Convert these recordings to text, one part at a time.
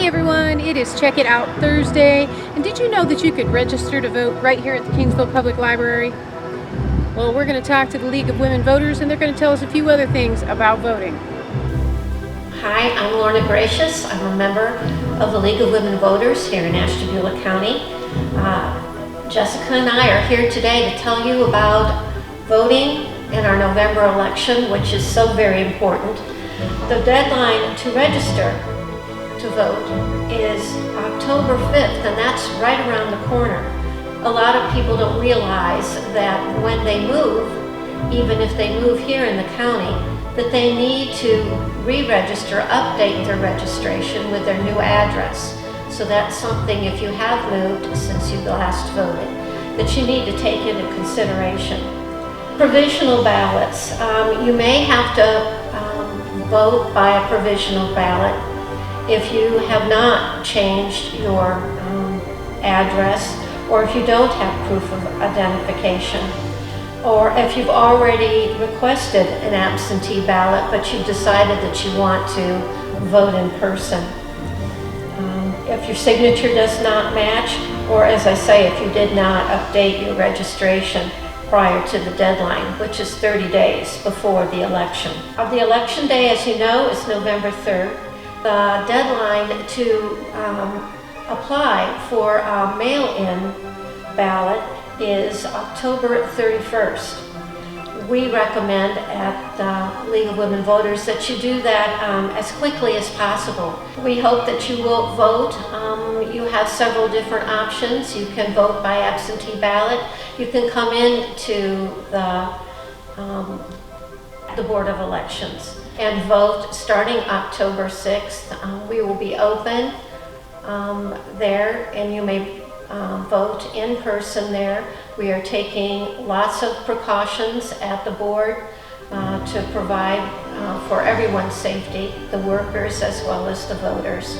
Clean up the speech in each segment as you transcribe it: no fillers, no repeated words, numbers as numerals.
Hey everyone, it is Check It Out Thursday, and did you know that you could register to vote right here at the Kingsville Public Library? Well, we're going to talk to the League of Women Voters, and they're going to tell us a few other things about voting. Hi, I'm Lorna Gracious. I'm a member of the League of Women Voters here in Ashtabula County. Jessica and I are here today to tell you about voting in our November election, which is so very important. The deadline to register to vote is October 5th, and that's right around the corner. A lot of people don't realize that when they move, even if they move here in the county, that they need to re-register, update their registration with their new address. So that's something, if you have moved since you last voted, that you need to take into consideration. Provisional ballots. You may have to vote by a provisional ballot if you have not changed your address, or if you don't have proof of identification, or if you've already requested an absentee ballot but you've decided that you want to vote in person. If your signature does not match, or as I say, if you did not update your registration prior to the deadline, which is 30 days before the election. The election day, as you know, is November 3rd. The deadline to apply for a mail-in ballot is October 31st. We recommend at the League of Women Voters that you do that as quickly as possible. We hope that you will vote. You have several different options. You can vote by absentee ballot. You can come in to the Board of Elections and vote starting October 6th. We will be open there, and you may vote in person there. We are taking lots of precautions at the board to provide for everyone's safety, the workers as well as the voters.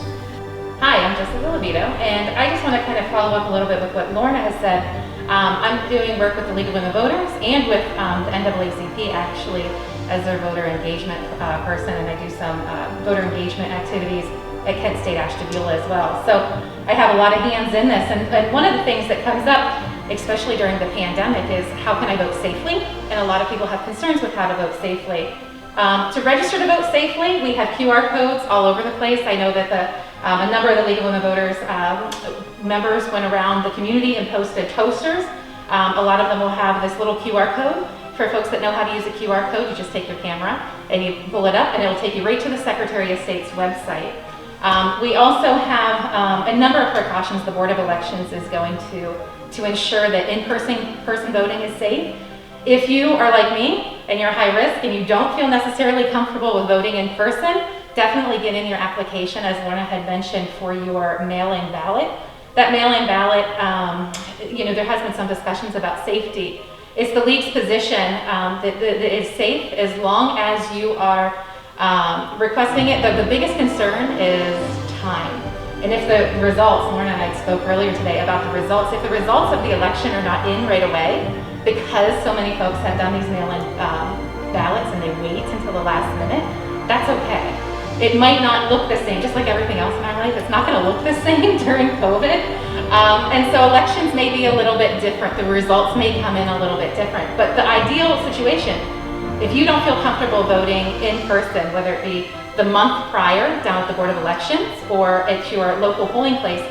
Hi, I'm Jessica Levito, and I just want to kind of follow up a little bit with what Lorna has said. I'm doing work with the League of Women Voters and with the NAACP actually as their voter engagement person, and I do some voter engagement activities at Kent State Ashtabula as well. So I have a lot of hands in this, and one of the things that comes up, especially during the pandemic, is how can I vote safely? And a lot of people have concerns with how to vote safely. To register to vote safely, we have QR codes all over the place. I know that a number of the League of Women Voters members went around the community and posted posters. A lot of them will have this little QR code. For folks that know how to use a QR code, you just take your camera and you pull it up, and it will take you right to the Secretary of State's website. We also have a number of precautions the Board of Elections is going to ensure that in-person voting is safe. If you are like me and you're high risk and you don't feel necessarily comfortable with voting in person, definitely get in your application, as Lorna had mentioned, for your mail-in ballot. That mail-in ballot, there has been some discussions about safety. It's the League's position that it is safe as long as you are requesting it. The biggest concern is time. And if the results, Lorna and I spoke earlier today about the results, if the results of the election are not in right away, because so many folks have done these mail-in ballots and they wait until the last minute, that's okay. It might not look the same, just like everything else in our life, it's not going to look the same during COVID. And so elections may be a little bit different. The results may come in a little bit different. But the ideal situation, if you don't feel comfortable voting in person, whether it be the month prior down at the Board of Elections or at your local polling place,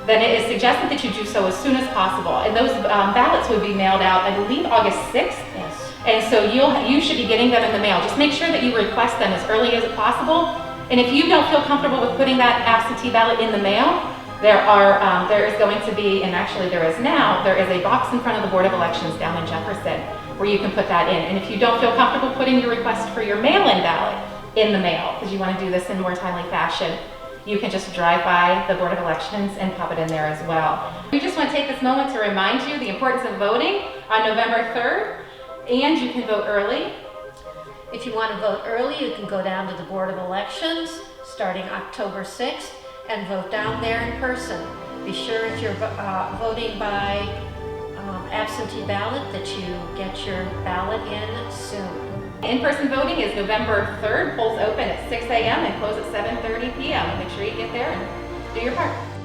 then it is suggested that you do so as soon as possible. And those ballots would be mailed out, I believe, August 6th. Yes. And so you should be getting them in the mail. Just make sure that you request them as early as possible. And if you don't feel comfortable with putting that absentee ballot in the mail, there is going to be, and actually there is a box in front of the Board of Elections down in Jefferson where you can put that in. And if you don't feel comfortable putting your request for your mail-in ballot in the mail, because you want to do this in more timely fashion, you can just drive by the Board of Elections and pop it in there as well. We just want to take this moment to remind you the importance of voting on November 3rd, and you can vote early. If you want to vote early, you can go down to the Board of Elections starting October 6th and vote down there in person. Be sure if you're voting by absentee ballot that you get your ballot in soon. In-person voting is November 3rd. Polls open at 6 a.m. and close at 7:30 p.m. Make sure you get there and do your part.